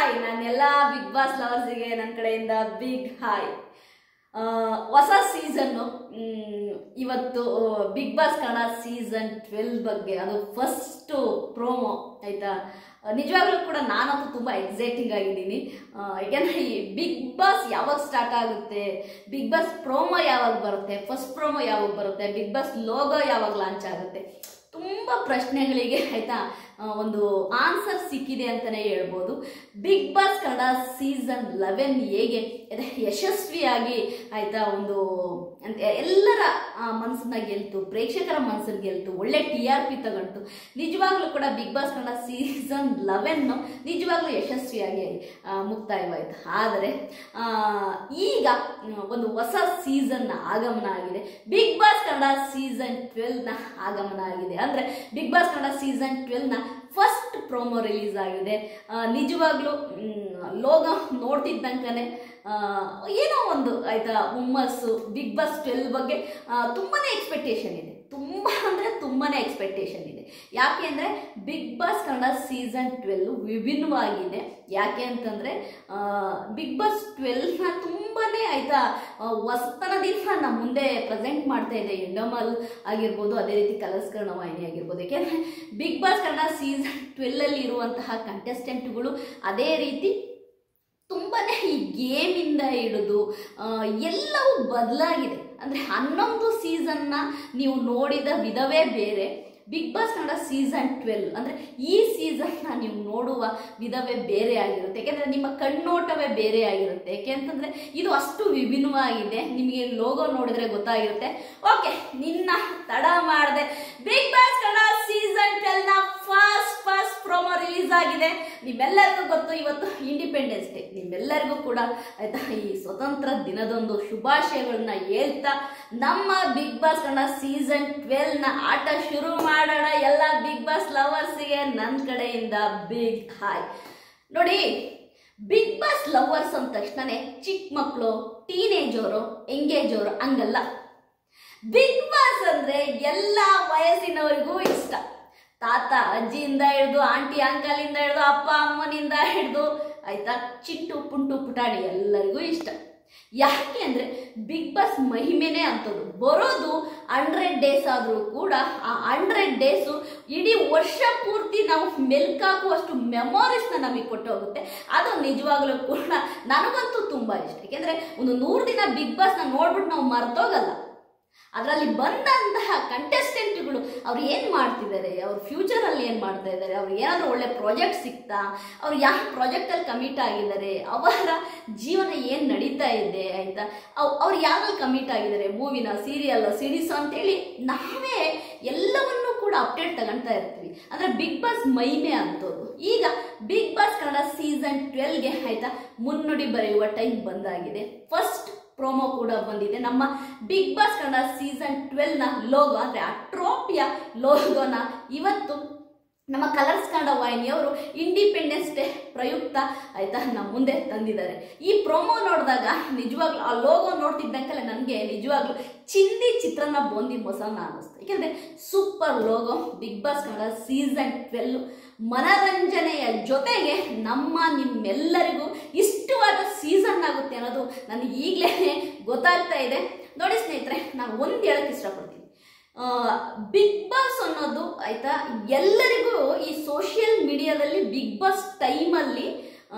Hi ನನ್ನೆಲ್ಲ big boss ಲವರ್ಸಿಗೆ ನನ್ನ ಕಡೆಯಿಂದ ಬಿಗ್ ಹಾಯ್. ಹೊಸ ಸೀಸನ್ನು ಇವತ್ತು ಬಿಗ್ ಬಾಸ್ ಕನ್ನಡ ಸೀಸನ್ 12 ಬಗ್ಗೆ, ಅದು ಫಸ್ಟು ಪ್ರೋಮೋ ಆಯಿತಾ. ನಿಜವಾಗ್ಲೂ ಕೂಡ ನಾನಂತೂ ತುಂಬ ಎಕ್ಸೈಟಿಂಗ್ ಆಗಿದ್ದೀನಿ. ಯಾಕೆಂದರೆ ಈ ಬಿಗ್ ಬಾಸ್ ಯಾವಾಗ ಸ್ಟಾರ್ಟ್ ಆಗುತ್ತೆ, ಬಿಗ್ ಬಾಸ್ ಪ್ರೋಮೋ ಯಾವಾಗ ಬರುತ್ತೆ, ಫಸ್ಟ್ ಪ್ರೋಮೋ ಯಾವಾಗ ಬರುತ್ತೆ, ಬಿಗ್ ಬಾಸ್ ಲೋಗೋ ಯಾವಾಗ ಲಾಂಚ್ ಆಗುತ್ತೆ, ತುಂಬ ಪ್ರಶ್ನೆಗಳಿಗೆ ಆಯಿತಾ ಒಂದು ಆನ್ಸರ್ ಸಿಕ್ಕಿದೆ ಅಂತಲೇ ಹೇಳ್ಬೋದು. ಬಿಗ್ ಬಾಸ್ ಕನ್ನಡ ಸೀಸನ್ 11 ಹೇಗೆ ಯಶಸ್ವಿಯಾಗಿ ಆಯಿತಾ ಒಂದು ಎಲ್ಲರ ಮನಸ್ಸನ್ನ ಗೆಲ್ತು, ಪ್ರೇಕ್ಷಕರ ಮನಸ್ಸನ್ನು ಗೆಲ್ತು, ಒಳ್ಳೆ TRP ತಗೊಂಡು ನಿಜವಾಗ್ಲೂ ಕೂಡ ಬಿಗ್ ಬಾಸ್ ಕನ್ನಡ ಸೀಸನ್ 11 ನಿಜವಾಗ್ಲೂ ಯಶಸ್ವಿಯಾಗಿ ಮುಕ್ತಾಯವಾಯಿತು. ಆದರೆ ಈಗ ಒಂದು ಹೊಸ ಸೀಸನ್ನ ಆಗಮನ ಆಗಿದೆ. ಬಿಗ್ ಬಾಸ್ ಕನ್ನಡ ಸೀಸನ್ 12ನ ಆಗಮನ ಆಗಿದೆ. ಅಂದರೆ ಬಿಗ್ ಬಾಸ್ ಕನ್ನಡ ಸೀಸನ್ 12ನ ಫಸ್ಟ್ ಪ್ರೋಮೋ ರಿಲೀಸ್ ಆಗಿದೆ. ನಿಜವಾಗ್ಲೂ ಲೋಗೋ ನೋಡ್ತಿದ್ದಂಕನೆ ಏನೋ ಒಂದು ಆಯಿತಾ ಹುಮ್ಮಸ್ಸು. ಬಿಗ್ ಬಾಸ್ 12 ಬಗ್ಗೆ ತುಂಬಾ ಎಕ್ಸ್ಪೆಕ್ಟೇಷನ್ ಇದೆ, ತುಂಬ ಅಂದರೆ ತುಂಬಾ ಎಕ್ಸ್ಪೆಕ್ಟೇಷನ್ ಇದೆ. ಯಾಕೆ ಅಂದರೆ ಬಿಗ್ ಬಾಸ್ ಕನ್ನಡ ಸೀಸನ್ 12 ವಿಭಿನ್ನವಾಗಿದೆ. ಯಾಕೆ ಅಂತಂದರೆ ಬಿಗ್ ಬಾಸ್ 12ನ ತುಂಬಾ ಆಯಿತಾ ಹೊಸತನದಿಂದ ನಮ್ಮ ಮುಂದೆ ಪ್ರೆಸೆಂಟ್ ಮಾಡ್ತಾ ಇದೆ. ಎಂಡಮಲ್ ಆಗಿರ್ಬೋದು, ಅದೇ ರೀತಿ ಕಲರ್ಸ್ ಕನ್ನಡ ವಾಹಿನಿ ಆಗಿರ್ಬೋದು. ಯಾಕೆಂದರೆ ಬಿಗ್ ಬಾಸ್ ಕನ್ನಡ ಸೀಸನ್ 12ಅಲ್ಲಿ ಇರುವಂತಹ ಕಂಟೆಸ್ಟೆಂಟ್ಗಳು ಅದೇ ರೀತಿ ತುಂಬಾ ಈ ಗೇಮಿಂದ ಹಿಡಿದು ಎಲ್ಲವೂ ಬದಲಾಗಿದೆ. ಅಂದರೆ 11 ಸೀಸನ್ನ ನೀವು ನೋಡಿದ ವಿಧವೇ ಬೇರೆ. ಬಿಗ್ ಬಾಸ್ ಕನ್ನಡ ಸೀಸನ್ 12 ಅಂದರೆ ಈ ಸೀಸನ್ನ ನೀವು ನೋಡುವ ವಿಧವೇ ಬೇರೆ ಆಗಿರುತ್ತೆ. ಯಾಕೆಂದರೆ ನಿಮ್ಮ ಕಣ್ಣೋಟವೇ ಬೇರೆ ಆಗಿರುತ್ತೆ. ಯಾಕೆ ಅಂತಂದರೆ ಇದು ಅಷ್ಟು ವಿಭಿನ್ನವಾಗಿದೆ. ನಿಮಗೆ ಲೋಗೋ ನೋಡಿದ್ರೆ ಗೊತ್ತಾಗಿರುತ್ತೆ. ಓಕೆ, ನಿನ್ನ ತಡ ಮಾಡಿದೆ, ಬಿಗ್ ಬಾಸ್ ಕನ್ನಡ ಸೀಸನ್ 12ನ ಫಸ್ಟ್ ಪ್ರೋಮೋ ರಿಲೀಸ್ ಆಗಿದೆ. ನಿಮ್ಮೆಲ್ಲರಿಗೂ ಗೊತ್ತು, ಇವತ್ತು ಇಂಡಿಪೆಂಡೆನ್ಸ್ ಡೇ. ನಿಮ್ಮೆಲ್ಲರಿಗೂ ಕೂಡ ಆಯಿತಾ ಈ ಸ್ವತಂತ್ರ ದಿನದೊಂದು ಶುಭಾಶಯಗಳನ್ನ ಹೇಳ್ತಾ ನಮ್ಮ ಬಿಗ್ ಬಾಸ್ ಕನ್ನಡ ಸೀಸನ್ 12ನ ಆಟ ಶುರು ಮಾಡೋಣ. ಎಲ್ಲ ಬಿಗ್ ಬಾಸ್ ಲವರ್ಸಿಗೆ ನನ್ನ ಕಡೆಯಿಂದ ಬಿಗ್ ಹಾಯ್. ನೋಡಿ, ಬಿಗ್ ಬಾಸ್ ಲವರ್ಸ್ ಅಂದ ತಕ್ಷಣನೇ ಚಿಕ್ಕ ಮಕ್ಕಳು, ಟೀನೇಜ್ ಅವರು, ಎಂಗೇಜ್ ಅವರು ಹಂಗಲ್ಲ. ಬಿಗ್ ಬಾಸ್ ಅಂದರೆ ಎಲ್ಲ ವಯಸ್ಸಿನವರಿಗೂ ಇಷ್ಟ. ತಾತ ಅಜ್ಜಿಯಿಂದ ಹಿಡಿದು, ಆಂಟಿ ಅಂಕಲಿಂದ ಹಿಡಿದು, ಅಪ್ಪ ಅಮ್ಮನಿಂದ ಹಿಡಿದು ಆಯಿತಾ ಚಿಂಟು ಪುಂಟು ಪುಟಾಣಿ ಎಲ್ಲರಿಗೂ ಇಷ್ಟ. ಯಾಕೆ ಅಂದರೆ ಬಿಗ್ ಬಾಸ್ ಮಹಿಮೆನೇ ಅಂಥದ್ದು. ಬರೋದು 100 ಡೇಸ್ ಆದರೂ ಕೂಡ ಆ 100 ಡೇಸು ಇಡೀ ವರ್ಷ ಪೂರ್ತಿ ನಾವು ಮೆಲ್ಕಾಕುವಷ್ಟು ಮೆಮೊರೀಸ್ನ ನಮಗೆ ಕೊಟ್ಟು ಹೋಗುತ್ತೆ. ಅದು ನಿಜವಾಗ್ಲೂ ಕೂಡ ನನಗಂತೂ ತುಂಬ ಇಷ್ಟ. ಯಾಕೆಂದರೆ ಒಂದು 100 ದಿನ ಬಿಗ್ ಬಾಸ್ನ ನೋಡ್ಬಿಟ್ಟು ನಾವು ಮರ್ತೋಗಲ್ಲ. ಅದರಲ್ಲಿ ಬಂದಂತಹ ಕಂಟೆಸ್ಟೆಂಟ್ಗಳು ಅವ್ರು ಏನು ಮಾಡ್ತಿದ್ದಾರೆ, ಅವ್ರ ಫ್ಯೂಚರಲ್ಲಿ ಏನು ಮಾಡ್ತಾ ಇದ್ದಾರೆ, ಅವ್ರು ಏನಾದರೂ ಒಳ್ಳೆ ಪ್ರಾಜೆಕ್ಟ್ ಸಿಗ್ತಾ, ಅವ್ರು ಯಾವ ಪ್ರಾಜೆಕ್ಟಲ್ಲಿ ಕಮಿಟ್ ಆಗಿದ್ದಾರೆ, ಅವರ ಜೀವನ ಏನು ನಡೀತಾ ಇದೆ ಆಯಿತಾ, ಅವ್ರು ಯಾವ್ದ್ರಲ್ಲಿ ಕಮಿಟ್ ಆಗಿದ್ದಾರೆ, ಮೂವಿನ, ಸೀರಿಯಲ್, ಸೀರೀಸ್ ಅಂತೇಳಿ ನಾವೇ ಎಲ್ಲವನ್ನೂ ಕೂಡ ಅಪ್ಡೇಟ್ ತಗೊಳ್ತಾ ಇರ್ತೀವಿ. ಅಂದರೆ ಬಿಗ್ ಬಾಸ್ ಮಹಿಮೆ ಅಂತದ್ದು. ಈಗ ಬಿಗ್ ಬಾಸ್ ಕನ್ನಡ ಸೀಸನ್ 12ಗೆ ಆಯಿತಾ ಮುನ್ನುಡಿ ಬರೆಯುವ ಟೈಮ್ ಬಂದಾಗಿದೆ. ಫಸ್ಟ್ ಪ್ರೋಮೋ ಕೂಡ ಬಂದಿದೆ. ನಮ್ಮ ಬಿಗ್ ಬಾಸ್ ಕನ್ನಡ ಸೀಸನ್ 12ನ ಲೋಗೋ ಅಂದರೆ ಆ ಟ್ರೋಫಿಯ ಲೋಗೋನ ಇವತ್ತು ನಮ್ಮ ಕಲರ್ಸ್ ಕನ್ನಡ ವಾಹಿನಿಯವರು ಇಂಡಿಪೆಂಡೆನ್ಸ್ ಡೇ ಪ್ರಯುಕ್ತ ಆಯಿತಾ ನಮ್ಮ ಮುಂದೆ ತಂದಿದ್ದಾರೆ. ಈ ಪ್ರೋಮೋ ನೋಡಿದಾಗ ನಿಜವಾಗ್ಲೂ ಆ ಲೋಗೋ ನೋಡ್ತಿದ್ದಂಕಲೇ ನನಗೆ ನಿಜವಾಗ್ಲೂ ಚಿಂದಿ ಚಿತ್ರಾನ್ನ ಬೋಂದಿ ಮೊಸರನ್ನ ಅನ್ನಿಸ್ತು. ಯಾಕೆಂದರೆ super logo. Bigg Boss Kannada season 12 ಮನರಂಜನೆಯ ಜೊತೆಗೆ ನಿಮ್ಮೆಲ್ಲರಿಗೂ ಇಷ್ಟವಾದ ಸೀಸನ್ ಆಗುತ್ತೆ ಅನ್ನೋದು ನನಗೆ ಈಗಲೇ ಗೊತ್ತಾಗ್ತಾ ಇದೆ. ನೋಡಿ ಸ್ನೇಹಿತರೆ, ನಾನು ಒಂದು ಹೇಳಕ್ಕೆ ಇಷ್ಟಪಡ್ತೀನಿ. ಬಿಗ್ ಬಾಸ್ ಅನ್ನೋದು ಆಯಿತಾ ಎಲ್ಲರಿಗೂ ಈ ಸೋಷಿಯಲ್ ಮೀಡಿಯಾದಲ್ಲಿ ಬಿಗ್ ಬಾಸ್ ಟೈಮಲ್ಲಿ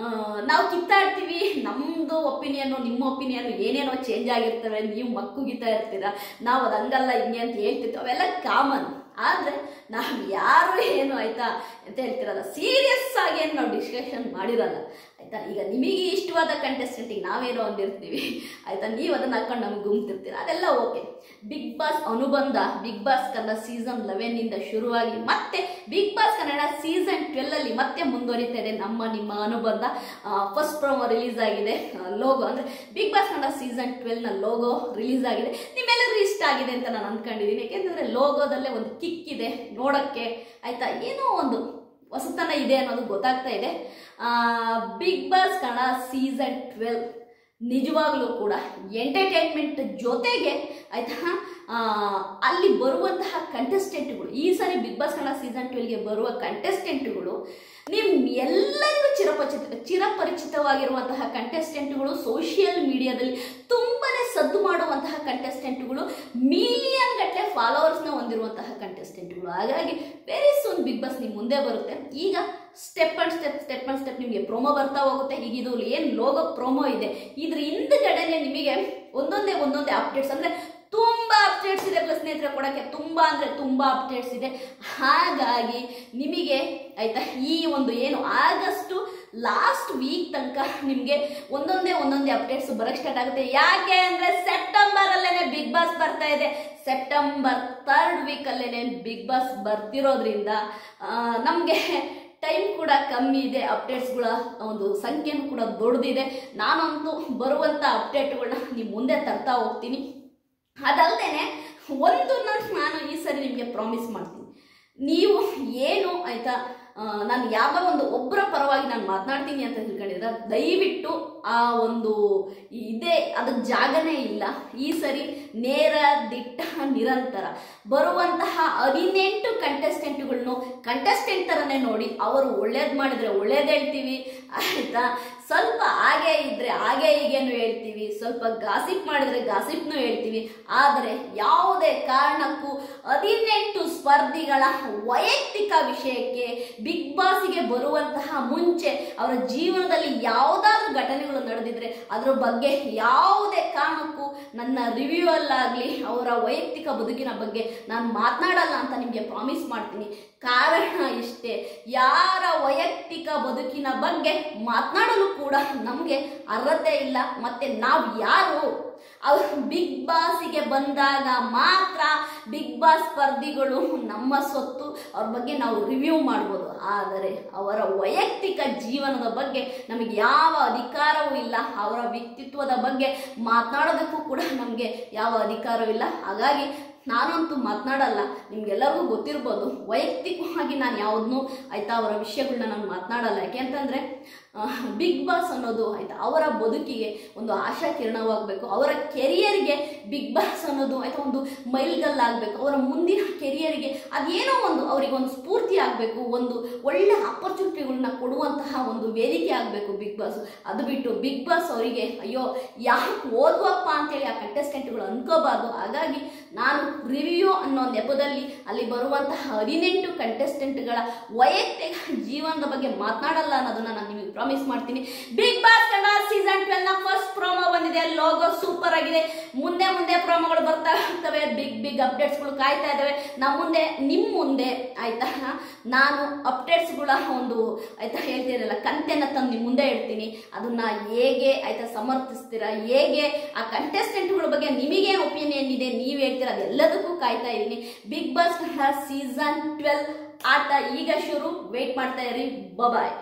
ನಾವು ಕಿತ್ತಾಡ್ತೀವಿ. ನಮ್ಮದು ಒಪಿನಿಯನ್ನು, ನಿಮ್ಮ ಒಪಿನಿಯನ್ನು ಏನೇನೋ ಚೇಂಜ್ ಆಗಿರ್ತವೆ. ನೀವು ಮಕ್ಕುಗಿತಾ ಇರ್ತೀರ, ನಾವು ಅದು ಹಂಗಲ್ಲ ಹಿಂಗೆ ಅಂತ ಹೇಳ್ತಿರ್ತೀವಿ. ಅವೆಲ್ಲ ಕಾಮನ್. ಆದರೆ ನಾವು ಯಾರು ಏನು ಆಯಿತಾ ಅಂತ ಹೇಳ್ತಿರಲ್ಲ, ಸೀರಿಯಸ್ ಆಗಿ ಏನು ನಾವು ಡಿಸ್ಕಷನ್ ಮಾಡಿರಲ್ಲ ಆಯಿತಾ. ಈಗ ನಿಮಗೆ ಇಷ್ಟವಾದ ಕಂಟೆಸ್ಟೆಂಟಿಗೆ ನಾವೇನೋ ಒಂದಿರ್ತೀವಿ ಆಯಿತಾ, ನೀವು ಅದನ್ನು ಹಾಕೊಂಡು ನಮ್ಗೆ ಗುಮ್ತಿರ್ತೀರ, ಅದೆಲ್ಲ ಓಕೆ. ಬಿಗ್ ಬಾಸ್ ಅನುಬಂಧ ಬಿಗ್ ಬಾಸ್ ಕನ್ನಡ ಸೀಸನ್ 11ನಿಂದ ಶುರುವಾಗಿ ಮತ್ತೆ ಬಿಗ್ ಬಾಸ್ ಕನ್ನಡ ಸೀಸನ್ 12ಅಲ್ಲಿ ಮತ್ತೆ ಮುಂದುವರಿತಾ ಇದೆ ನಿಮ್ಮ ಅನುಬಂಧ. ಫಸ್ಟ್ ಪ್ರೋಮೋ ರಿಲೀಸ್ ಆಗಿದೆ. ಲೋಗೋ ಅಂದರೆ ಬಿಗ್ ಬಾಸ್ ಕನ್ನಡ ಸೀಸನ್ 12ನ ಲೋಗೋ ರಿಲೀಸ್ ಆಗಿದೆ. ನಿಮ್ಮೆಲ್ಲರಿಗೂ ಇಷ್ಟ ಆಗಿದೆ ಅಂತ ನಾನು ಅಂದ್ಕೊಂಡಿದ್ದೀನಿ. ಯಾಕೆಂದರೆ ಲೋಗೋದಲ್ಲೇ ಒಂದು ಕಿಕ್ ಇದೆ ನೋಡೋಕ್ಕೆ ಆಯಿತಾ, ಏನೋ ಒಂದು ಹೊಸತನ ಇದೆ ಅನ್ನೋದು ಗೊತ್ತಾಗ್ತಾ ಇದೆ. ಬಿಗ್ ಬಾಸ್ ಕನ್ನಡ ಸೀಸನ್ 12 ನಿಜವಾಗ್ಲೂ ಕೂಡ ಎಂಟರ್ಟೈನ್ಮೆಂಟ್ ಜೊತೆಗೆ ಆಯಿತಾ ಅಲ್ಲಿ ಬರುವಂತಹ ಕಂಟೆಸ್ಟೆಂಟ್ಗಳು, ಈ ಸಾರಿ ಬಿಗ್ ಬಾಸ್ ಕನ್ನಡ ಸೀಸನ್ 12ಗೆ ಬರುವ ಕಂಟೆಸ್ಟೆಂಟ್ಗಳು ನಿಮ್ಮ ಎಲ್ಲರಿಗೂ ಚಿರಪರಿಚಿತ ಚಿರಪರಿಚಿತವಾಗಿರುವಂತಹ ಕಂಟೆಸ್ಟೆಂಟ್ಗಳು, ಸೋಷಿಯಲ್ ಮೀಡಿಯಾದಲ್ಲಿ ತುಂಬಾನೇ ಸದ್ದು ಮಾಡುವಂತಹ ಕಂಟೆಸ್ಟೆಂಟ್ಗಳು, ಮಿಲಿಯನ್ ಗಟ್ಟಲೆ ಫಾಲೋವರ್ಸ್ನ ಹೊಂದಿರುವಂತಹ ಕಂಟೆಸ್ಟೆಂಟ್ಗಳು. ಹಾಗಾಗಿ ವೆರಿ ಸೂನ್ ಬಿಗ್ ಬಾಸ್ ನಿಮ್ಮ ಮುಂದೆ ಬರುತ್ತೆ. ಈಗ ಸ್ಟೆಪ್ ಅಂಡ್ ಸ್ಟೆಪ್ ನಿಮಗೆ ಪ್ರೋಮೋ ಬರ್ತಾ ಹೋಗುತ್ತೆ. ಈಗ ಇದು ಏನು ಲೋಗೋ ಪ್ರೋಮೋ ಇದೆ, ಇದ್ರ ಹಿಂದ್ಗಡೆನೆ ನಿಮಗೆ ಒಂದೊಂದೇ ಅಪ್ಡೇಟ್ಸ್, ಅಂದ್ರೆ ತುಂಬಾ ಅಪ್ಡೇಟ್ಸ್ ಇದೆ ಸ್ನೇಹಿತರೆ, ಕೊಡಕ್ಕೆ ತುಂಬಾ ಅಂದ್ರೆ ತುಂಬಾ ಅಪ್ಡೇಟ್ಸ್ ಇದೆ. ಹಾಗಾಗಿ ನಿಮಗೆ ಆಯ್ತಾ ಈ ಒಂದು ಏನು ಆಗಸ್ಟ್ ಲಾಸ್ಟ್ ವೀಕ್ ತನಕ ನಿಮಗೆ ಒಂದೊಂದೇ ಅಪ್ಡೇಟ್ಸ್ ಬರಕ್ಕೆ ಸ್ಟಾರ್ಟ್ ಆಗುತ್ತೆ. ಯಾಕೆ ಅಂದ್ರೆ ಸೆಪ್ಟೆಂಬರ್ ಅಲ್ಲೇನೆ ಬಿಗ್ ಬಾಸ್ ಬರ್ತಾ ಇದೆ. ಸೆಪ್ಟೆಂಬರ್ 3rd ವೀಕ್ ಅಲ್ಲೇನೆ ಬಿಗ್ ಬಾಸ್ ಬರ್ತಿರೋದ್ರಿಂದ ನಮಗೆ ಟೈಮ್ ಕೂಡ ಕಮ್ಮಿ ಇದೆ, ಅಪ್ಡೇಟ್ಸ್ಗಳ ಒಂದು ಸಂಖ್ಯೆನೂ ಕೂಡ ದೊಡ್ಡದಿದೆ. ನಾನಂತೂ ಬರುವಂಥ ಅಪ್ಡೇಟ್ಗಳನ್ನ ನಿಮ್ಮ ಮುಂದೆ ತರ್ತಾ ಹೋಗ್ತೀನಿ. ಅದಲ್ಲದೆ ನಾನು ಈ ಸರಿ ನಿಮಗೆ ಪ್ರಾಮಿಸ್ ಮಾಡ್ತೀನಿ, ನೀವು ಏನು ಆಯ್ತಾ ನಾನು ಯಾವ ಒಂದು ಒಬ್ಬರ ಪರವಾಗಿ ನಾನು ಮಾತನಾಡ್ತೀನಿ ಅಂತ ತಿಳ್ಕೊಂಡಿದ್ರೆ ದಯವಿಟ್ಟು ಆ ಒಂದು ಇದೇ ಅದಕ್ಕೆ ಜಾಗನೇ ಇಲ್ಲ. ಈ ಸರಿ ನೇರ ದಿಟ್ಟ ನಿರಂತರ ಬರುವಂತಹ 18 ಕಂಟೆಸ್ಟೆಂಟ್ಗಳನ್ನು ಕಂಟೆಸ್ಟೆಂಟ್ ಥರನೇ ನೋಡಿ. ಅವರು ಒಳ್ಳೇದು ಮಾಡಿದರೆ ಒಳ್ಳೇದು ಹೇಳ್ತೀವಿ ಆಯಿತಾ, ಸ್ವಲ್ಪ ಹಾಗೆ ಇದ್ದರೆ ಹಾಗೆ ಹೀಗೇನು ಹೇಳ್ತೀವಿ, ಸ್ವಲ್ಪ ಗಾಸಿಪ್ ಮಾಡಿದರೆ ಗಾಸಿಪ್ನು ಹೇಳ್ತೀವಿ. ಆದರೆ ಯಾವುದೇ ಕಾರಣಕ್ಕೂ 18 ಸ್ಪರ್ಧಿಗಳ ವೈಯಕ್ತಿಕ ವಿಷಯಕ್ಕೆ ಬಿಗ್ ಬಾಸ್ಗೆ ಬರುವಂತಹ ಮುಂಚೆ ಅವರ ಜೀವನದಲ್ಲಿ ಯಾವುದಾದ್ರೂ ಘಟನೆಗಳು ನಡೆದಿದ್ರೆ ಅದರ ಬಗ್ಗೆ ಯಾವುದೇ ಕಾರಣಕ್ಕೂ ನನ್ನ ರಿವ್ಯೂ ಅಲ್ಲಾಗಲಿ ಅವರ ವೈಯಕ್ತಿಕ ಬದುಕಿನ ಬಗ್ಗೆ ನಾನು ಮಾತನಾಡಲ್ಲ ಅಂತ ನಿಮಗೆ ಪ್ರಾಮಿಸ್ ಮಾಡ್ತೀನಿ. ಕಾರಣ ಇಷ್ಟೇ, ಯಾರ ವೈಯಕ್ತಿಕ ಬದುಕಿನ ಬಗ್ಗೆ ಮಾತನಾಡಲು ಕೂಡ ನಮಗೆ ಅರ್ಹತೆ ಇಲ್ಲ. ಮತ್ತೆ ನಾವು ಯಾರು ಅವರು ಬಿಗ್ ಬಾಸಿಗೆ ಬಂದಾಗ ಮಾತ್ರ ಬಿಗ್ ಬಾಸ್ ಸ್ಪರ್ಧಿಗಳು ನಮ್ಮ ಸೊತ್ತು, ಅವ್ರ ಬಗ್ಗೆ ನಾವು ರಿವ್ಯೂ ಮಾಡ್ಬೋದು. ಆದರೆ ಅವರ ವೈಯಕ್ತಿಕ ಜೀವನದ ಬಗ್ಗೆ ನಮಗೆ ಯಾವ ಅಧಿಕಾರವೂ ಇಲ್ಲ, ಅವರ ವ್ಯಕ್ತಿತ್ವದ ಬಗ್ಗೆ ಮಾತನಾಡೋದಕ್ಕೂ ಕೂಡ ನಮಗೆ ಯಾವ ಅಧಿಕಾರವೂ ಇಲ್ಲ. ಹಾಗಾಗಿ ನಾನಂತೂ ಮಾತನಾಡಲ್ಲ. ನಿಮ್ಗೆಲ್ಲರಿಗೂ ಗೊತ್ತಿರ್ಬೋದು, ವೈಯಕ್ತಿಕವಾಗಿ ನಾನು ಯಾವುದನ್ನೂ ಆಯ್ತಾ ಅವರ ವಿಷಯಗಳನ್ನ ನಾನು ಮಾತನಾಡಲ್ಲ. ಯಾಕೆ ಅಂತಂದರೆ ಬಿಗ್ ಬಾಸ್ ಅನ್ನೋದು ಆಯ್ತಾ ಅವರ ಬದುಕಿಗೆ ಒಂದು ಆಶಾ ಕಿರಣವಾಗಬೇಕು. ಅವರ ಕೆರಿಯರ್ಗೆ ಬಿಗ್ ಬಾಸ್ ಅನ್ನೋದು ಆಯ್ತಾ ಒಂದು ಮೈಲ್ಗಲ್ಲಾಗಬೇಕು. ಅವರ ಮುಂದಿನ ಕೆರಿಯರ್ಗೆ ಅದೇನೋ ಒಂದು ಅವರಿಗೆ ಒಂದು ಸ್ಫೂರ್ತಿ ಆಗಬೇಕು, ಒಂದು ಒಳ್ಳೆ ಆಪರ್ಚುನಿಟಿಗಳನ್ನ ಕೊಡುವಂತಹ ಒಂದು ವೇದಿಕೆ ಆಗಬೇಕು ಬಿಗ್ ಬಾಸ್. ಅದು ಬಿಟ್ಟು ಬಿಗ್ ಬಾಸ್ ಅವರಿಗೆ ಅಯ್ಯೋ ಯಾಕೆ ಓದುವಪ್ಪ ಅಂತೇಳಿ ಆ ಕಂಟೆಸ್ಟೆಂಟ್ಗಳು ಅನ್ಕೋಬಾರ್ದು. ಹಾಗಾಗಿ ನಾನು ರಿವ್ಯೂ ಅನ್ನೋ ನೆಪದಲ್ಲಿ ಅಲ್ಲಿ ಬರುವಂತಹ 18 ಕಂಟೆಸ್ಟೆಂಟ್ಗಳ ವೈಯಕ್ತಿಕ ಜೀವನದ ಬಗ್ಗೆ ಮಾತನಾಡಲ್ಲ ಅನ್ನೋದನ್ನ ನಾನು ನಿಮಗೆ ಪ್ರಾಮಿಸ್ ಮಾಡ್ತೀನಿ. ಬಿಗ್ ಬಾಸ್ ಕನ್ನಡ ಸೀಸನ್ 12 ನ ಫಸ್ಟ್ ಪ್ರೋಮೋ ಬಂದಿದೆ. ಲೋಗೋ ಸೂಪರ್ ಆಗಿದೆ. ಮುಂದೆ ಪ್ರೋಮೋಗಳು ಬರ್ತಾ ಇರ್ತವೆ, ಬಿಗ್ ಅಪ್ಡೇಟ್ಸ್ಗಳು ಕಾಯ್ತಾ ಇದ್ದಾವೆ ನಿಮ್ಮ ಮುಂದೆ ಆಯ್ತಾ. ನಾನು ಅಪ್ಡೇಟ್ಸ್ಗಳ ಒಂದು ಆಯ್ತಾ ಹೇಳ್ತೀರಲ್ಲ ಕಂತೆನ ತಂದು ನಿಮ್ಮ ಮುಂದೆ ಇಡ್ತೀನಿ. ಅದನ್ನ ಹೇಗೆ ಆಯ್ತಾ ಸಮರ್ಥಿಸ್ತೀರಾ, ಹೇಗೆ ಆ ಕಂಟೆಸ್ಟೆಂಟ್ಗಳ ಬಗ್ಗೆ ನಿಮಗೇನು ಒಪಿನಿಯನ್ ಇದೆ ನೀವು ಹೇಳ್ತೀರಾ, ಅದೆಲ್ಲದಕ್ಕೂ ಕಾಯ್ತಾ ಇದ್ದೀನಿ. ಬಿಗ್ ಬಾಸ್ ಕನ್ನಡ ಸೀಸನ್ 12 ಆಟ ಈಗ ಶುರು. ವೇಟ್ ಮಾಡ್ತಾ ಇರಿ. ಬಾಯ್.